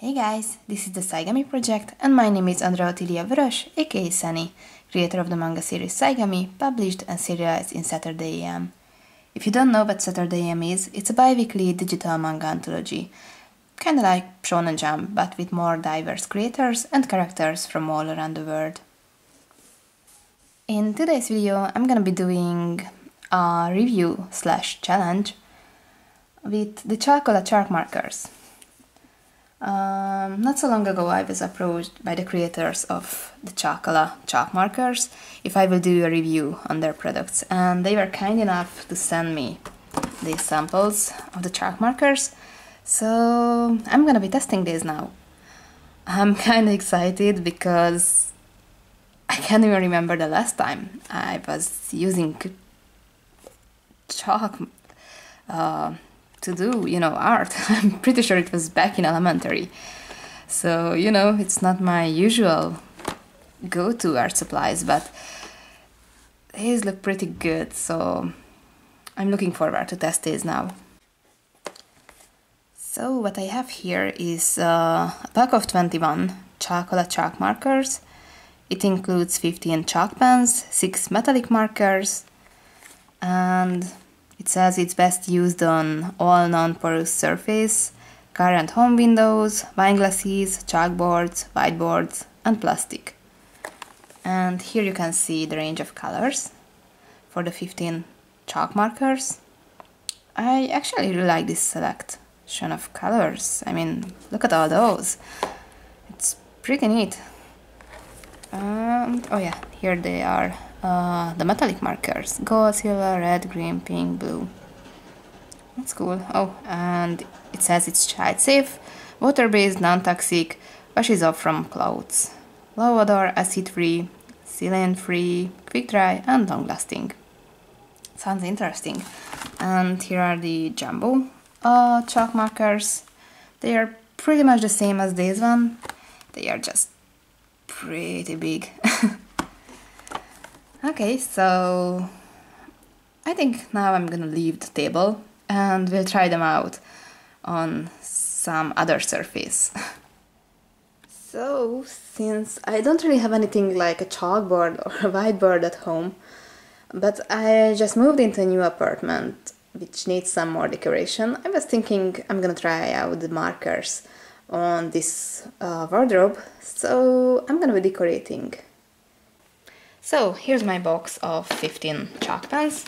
Hey guys, this is the Saigami project and my name is Andrea Otilia Vörös, aka Sunny, creator of the manga series Saigami, published and serialized in Saturday AM. If you don't know what Saturday AM is, it's a bi-weekly digital manga anthology, kinda like Shonen Jump, but with more diverse creators and characters from all around the world. In today's video, I'm gonna be doing a review/challenge with the CHALKOLA chalk markers. Not so long ago I was approached by the creators of the CHALKOLA chalk markers if I will do a review on their products, and they were kind enough to send me these samples of the chalk markers, so I'm gonna be testing these now. I'm kinda excited because I can't even remember the last time I was using chalk to do, art. I'm pretty sure it was back in elementary. So, it's not my usual go-to art supplies, but these look pretty good, so I'm looking forward to test these now. So what I have here is a pack of 21 CHALKOLA chalk markers. It includes 15 chalk pens, 6 metallic markers, and it says it's best used on all non-porous surface, car and home windows, wine glasses, chalkboards, whiteboards, and plastic. And here you can see the range of colors for the 15 chalk markers. I actually really like this selection of colors. I mean, look at all those. It's pretty neat. Oh yeah, here they are. The metallic markers: gold, silver, red, green, pink, blue. That's cool. Oh, and it says it's child safe, water-based, non-toxic, washes off from clothes, low odor, acid-free, sealant-free, quick-dry, and long-lasting. Sounds interesting. And here are the jumbo chalk markers. They are pretty much the same as this one. They are just pretty big. Okay, so I think now I'm gonna leave the table and we'll try them out on some other surface. So, since I don't really have anything like a chalkboard or a whiteboard at home, but I just moved into a new apartment which needs some more decoration, I was thinking I'm gonna try out the markers on this wardrobe, so I'm gonna be decorating. So here's my box of 15 chalk pens,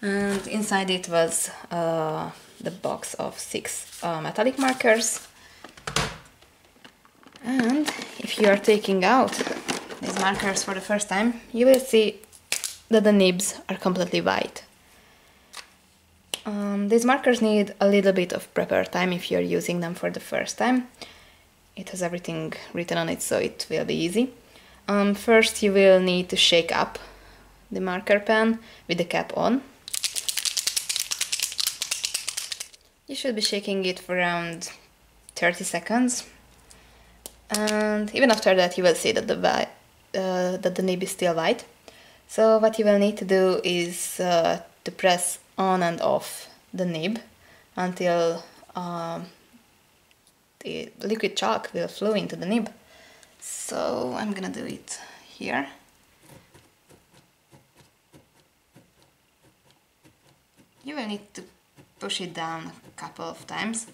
and inside it was the box of 6 metallic markers. And if you are taking out these markers for the first time, you will see that the nibs are completely white. These markers need a little bit of prepare time if you're using them for the first time. It has everything written on it, so it will be easy. First you will need to shake up the marker pen with the cap on. You should be shaking it for around 30 seconds. And even after that you will see that the nib is still white. So what you will need to do is to press on and off the nib until the liquid chalk will flow into the nib. So I'm gonna do it here. You will need to push it down a couple of times,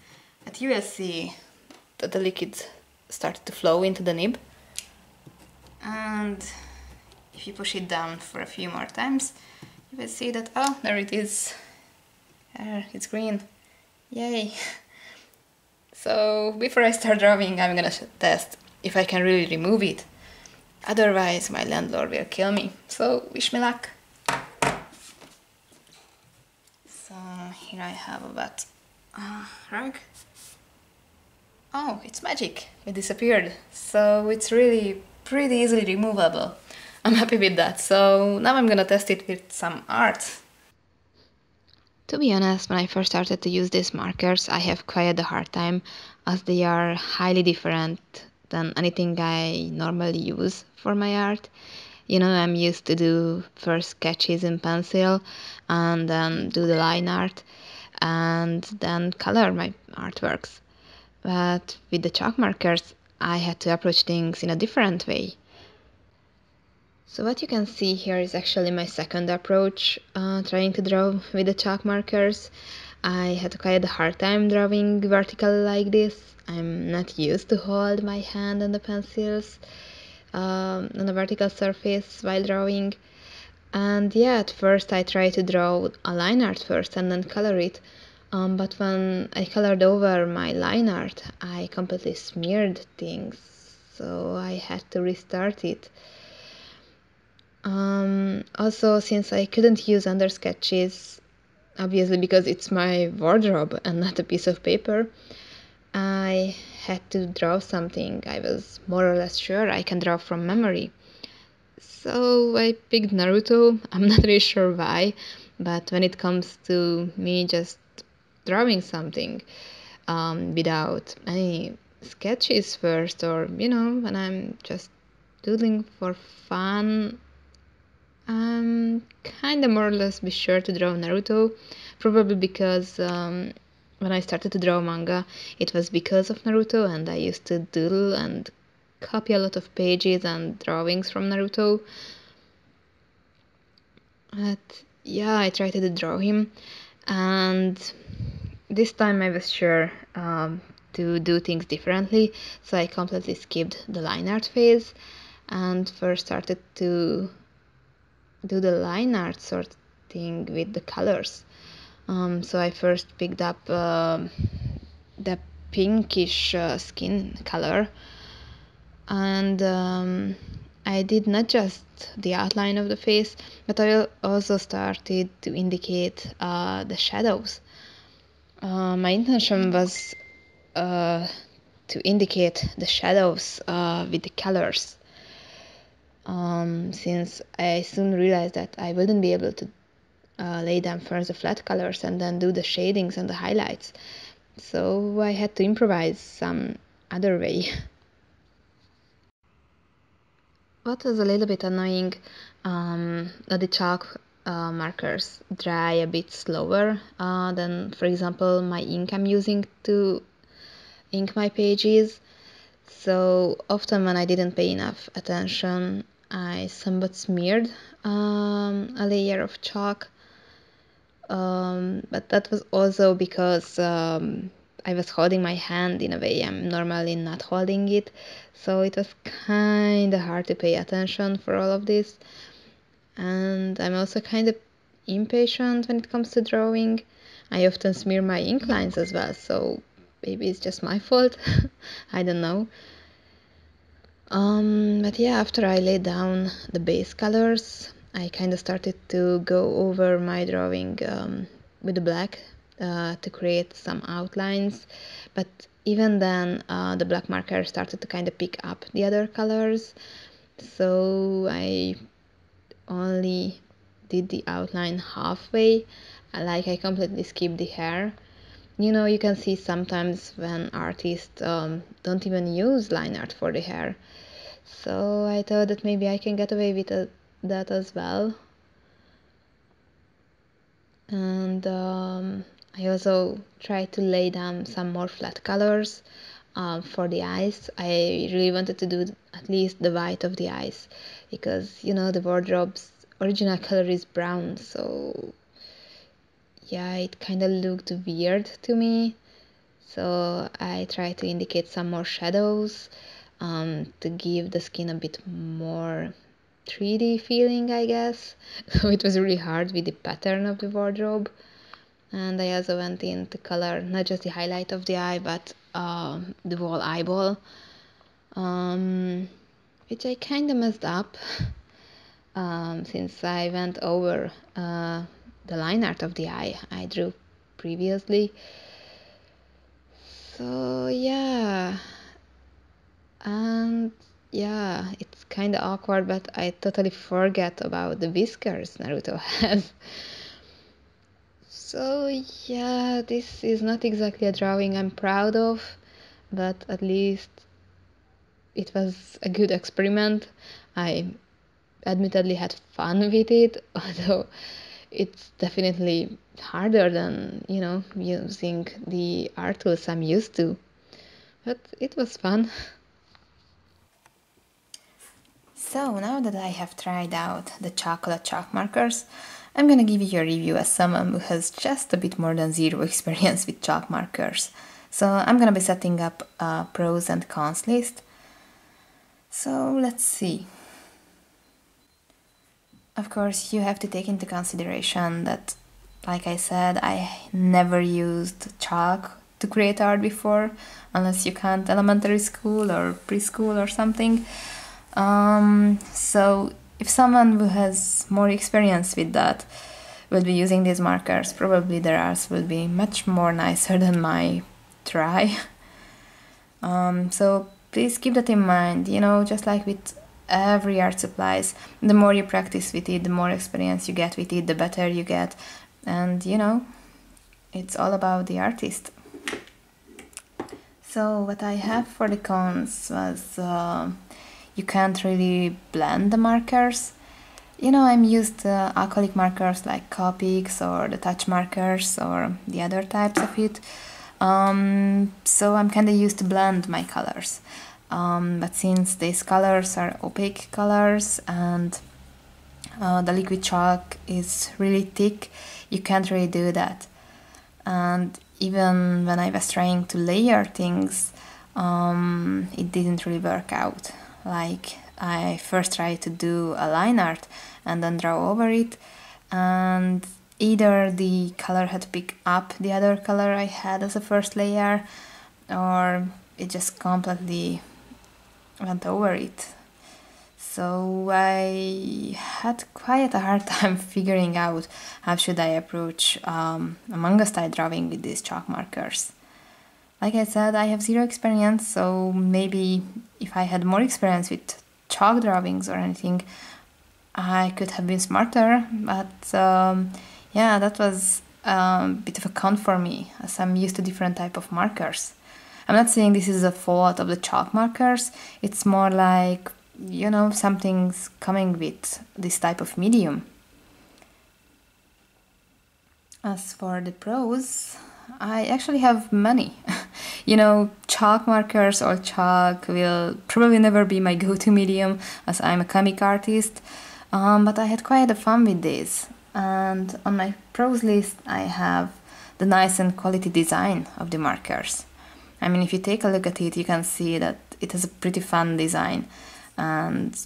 but you will see that the liquid started to flow into the nib. And if you push it down for a few more times, you will see that, oh, there it is. It's green. Yay! So before I start drawing, I'm gonna test if I can really remove it. Otherwise my landlord will kill me, so wish me luck. So here I have a wet rug. Oh, it's magic, it disappeared. So it's really pretty easily removable. I'm happy with that, so now I'm gonna test it with some art. To be honest, when I first started to use these markers, I have quite a hard time as they are highly different than anything I normally use for my art. I'm used to do first sketches in pencil and then do the line art and then color my artworks. But with the chalk markers, I had to approach things in a different way. So what you can see here is actually my second approach, trying to draw with the chalk markers. I had quite a hard time drawing vertical like this. I'm not used to hold my hand on the pencils on a vertical surface while drawing. And yeah, at first I tried to draw a line art first and then color it. But when I colored over my line art, I completely smeared things, so I had to restart it. Also, since I couldn't use under sketches, obviously because it's my wardrobe and not a piece of paper, I had to draw something I was more or less sure I can draw from memory. So I picked Naruto. I'm not really sure why, but when it comes to me just drawing something without any sketches first, or when I'm just doodling for fun, I'm kind of more or less be sure to draw Naruto, probably because when I started to draw manga, it was because of Naruto, and I used to doodle and copy a lot of pages and drawings from Naruto. But yeah, I tried to draw him, and this time I was sure to do things differently, so I completely skipped the line art phase and first started to do the line art sort of thing with the colors. So I first picked up the pinkish skin color, and I did not just the outline of the face, but I also started to indicate the shadows. My intention was to indicate the shadows with the colors, since I soon realized that I wouldn't be able to lay down first the flat colors and then do the shadings and the highlights. So I had to improvise some other way. What was a little bit annoying, that the chalk markers dry a bit slower than, for example, my ink I'm using to ink my pages. So often when I didn't pay enough attention, I somewhat smeared a layer of chalk. But that was also because I was holding my hand in a way I'm normally not holding it. So it was kind of hard to pay attention for all of this. And I'm also kind of impatient when it comes to drawing. I often smear my ink lines as well, so maybe it's just my fault. I don't know. But yeah, after I laid down the base colors, I kind of started to go over my drawing with the black to create some outlines. But even then, the black marker started to kind of pick up the other colors. So I only did the outline halfway, like I completely skipped the hair. You can see sometimes when artists don't even use line art for the hair. So I thought that maybe I can get away with that as well. And I also tried to lay down some more flat colors for the eyes. I really wanted to do at least the white of the eyes because, the wardrobe's original color is brown. So yeah, it kind of looked weird to me. So I tried to indicate some more shadows to give the skin a bit more 3D feeling, I guess. So it was really hard with the pattern of the wardrobe. And I also went in to color not just the highlight of the eye, but the whole eyeball, which I kind of messed up since I went over the line art of the eye I drew previously. So yeah, and yeah, it's kind of awkward, but I totally forget about the whiskers Naruto has. So yeah, this is not exactly a drawing I'm proud of, but at least it was a good experiment. I admittedly had fun with it, although it's definitely harder than, using the art tools I'm used to. but it was fun. So now that I have tried out the CHALKOLA chalk markers, I'm gonna give you a review as someone who has just a bit more than zero experience with chalk markers. So I'm gonna be setting up a pros and cons list. So let's see. Of course, you have to take into consideration that, like I said, I never used chalk to create art before, unless you count elementary school or preschool or something. So if someone who has more experience with that will be using these markers, probably their arts will be much more nicer than my try. So please keep that in mind, just like with every art supplies, the more you practice with it, the more experience you get with it, the better you get. And it's all about the artist. So what I have for the cons was you can't really blend the markers. I'm used to acrylic markers like Copics or the touch markers or the other types of it. So I'm kind of used to blend my colors. But since these colors are opaque colors and the liquid chalk is really thick, you can't really do that. And even when I was trying to layer things, it didn't really work out. Like, I first tried to do a line art and then draw over it, and either the color had picked up the other color I had as a first layer, or it just completely went over it. So I had quite a hard time figuring out how should I approach a manga style drawing with these chalk markers. Like I said, I have zero experience, so maybe if I had more experience with chalk drawings or anything, I could have been smarter, but yeah, that was a bit of a con for me, as I'm used to different type of markers. I'm not saying this is a fault of the chalk markers, it's more like, something's coming with this type of medium. As for the pros, I actually have many. Chalk markers or chalk will probably never be my go-to medium, as I'm a comic artist, but I had quite a fun with these. And on my pros list, I have the nice and quality design of the markers. I mean, if you take a look at it, you can see that it has a pretty fun design, and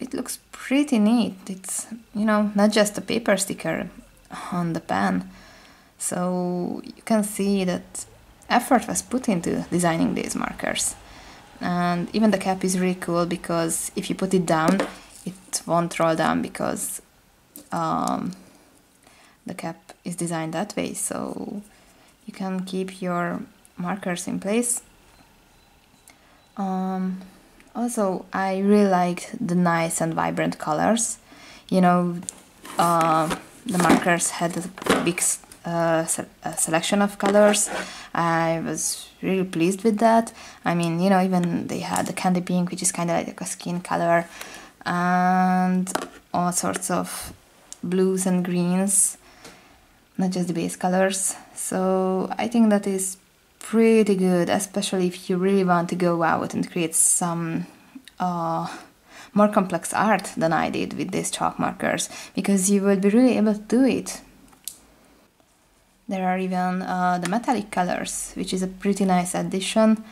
it looks pretty neat. It's, not just a paper sticker on the pen. So you can see that effort was put into designing these markers. And even the cap is really cool, because if you put it down, it won't roll down, because the cap is designed that way, so you can keep your markers in place. Also, I really liked the nice and vibrant colors. The markers had a big selection of colors. I was really pleased with that. I mean, even they had the candy pink, which is kind of like a skin color, and all sorts of blues and greens, not just the base colors. So I think that is pretty good, especially if you really want to go out and create some more complex art than I did with these chalk markers, because you will be really able to do it. There are even the metallic colors, which is a pretty nice addition.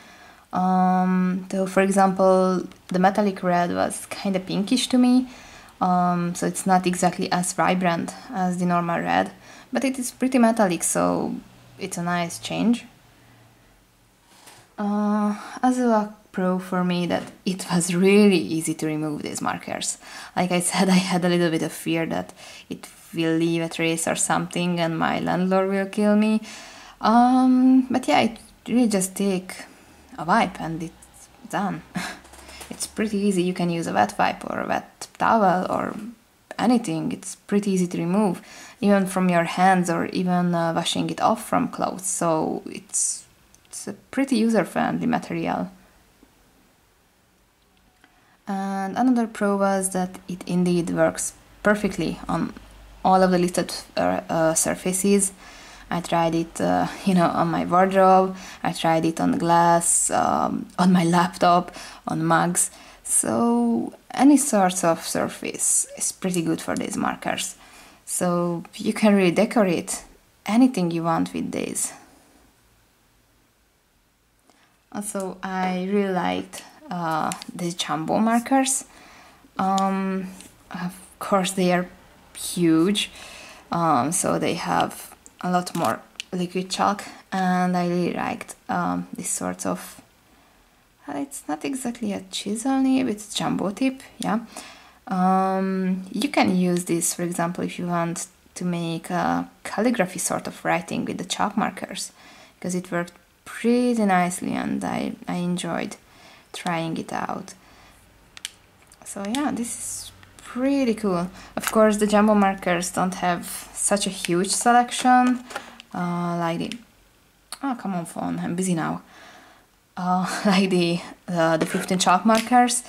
So for example, the metallic red was kind of pinkish to me, so it's not exactly as vibrant as the normal red, but it is pretty metallic, so it's a nice change. Also a pro for me that it was really easy to remove these markers. Like I said, I had a little bit of fear that it will leave a trace or something and my landlord will kill me. But yeah, it really just take a wipe and it's done. It's pretty easy. You can use a wet wipe or a wet towel or anything. It's pretty easy to remove, even from your hands, or even washing it off from clothes. So it's a pretty user-friendly material. And another pro was that it indeed works perfectly on all of the listed surfaces. I tried it, on my wardrobe. I tried it on glass, on my laptop, on mugs. So any sort of surface is pretty good for these markers. So you can really decorate anything you want with these. Also, I really liked these jumbo markers. Of course, they are huge, so they have a lot more liquid chalk, and I really liked this sort of, it's not exactly a chisel nib, it's jumbo tip, yeah. You can use this, for example, if you want to make a calligraphy sort of writing with the chalk markers, because it worked pretty nicely and I enjoyed trying it out. So yeah, this is pretty cool. Of course, the jumbo markers don't have such a huge selection, like the... Oh, come on phone, I'm busy now. Like the 15 chalk markers,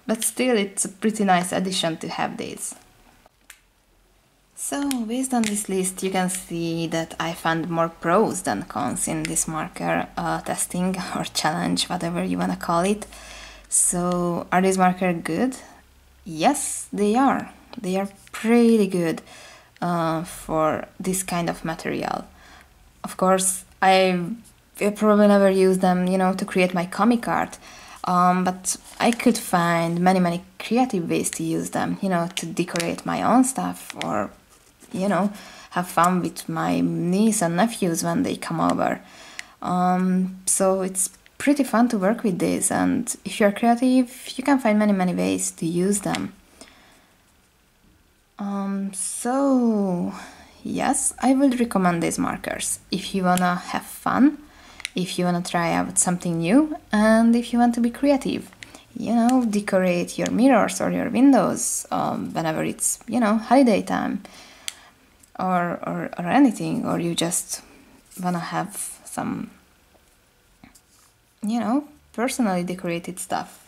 but still it's a pretty nice addition to have these. So, based on this list, you can see that I found more pros than cons in this marker testing or challenge, whatever you want to call it. So, are these markers good? Yes, they are. They are pretty good for this kind of material. Of course, I probably never use them, to create my comic art. But I could find many creative ways to use them, to decorate my own stuff or, have fun with my niece and nephews when they come over. So it's pretty fun to work with these, and if you're creative, you can find many ways to use them. So yes, I would recommend these markers if you wanna have fun, if you wanna try out something new, and if you want to be creative. Decorate your mirrors or your windows whenever it's, holiday time or anything, or you just wanna have some, personally decorated stuff.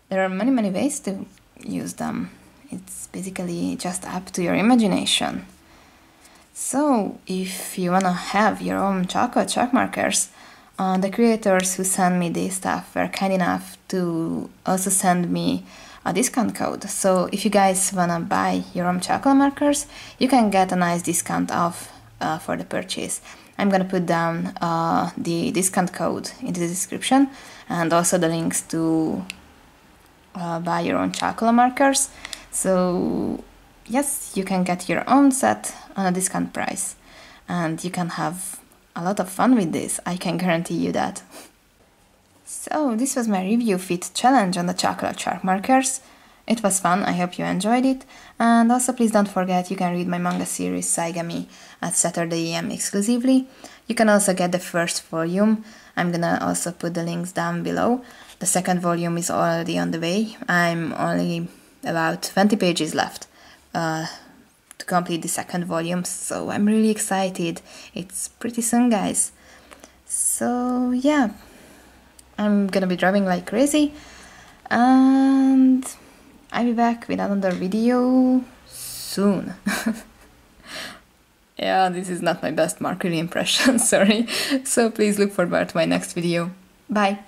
There are many ways to use them. It's basically just up to your imagination. So, if you wanna have your own chocolate chalk markers, the creators who sent me this stuff were kind enough to also send me a discount code. So, if you guys wanna buy your own chocolate markers, you can get a nice discount off for the purchase. I'm gonna put down the discount code in the description, and also the links to buy your own chocolate markers. So yes, you can get your own set on a discount price, and you can have a lot of fun with this, I can guarantee you that. So this was my review fit challenge on the chocolate chalk markers. It was fun, I hope you enjoyed it, and also please don't forget you can read my manga series Saigami at Saturday AM exclusively. You can also get the first volume, I'm gonna also put the links down below. The second volume is already on the way, I'm only about 20 pages left to complete the second volume, so I'm really excited. It's pretty soon, guys. So yeah, I'm gonna be driving like crazy, and I'll be back with another video soon. Yeah, this is not my best marketing impression, sorry. So please look forward to my next video. Bye!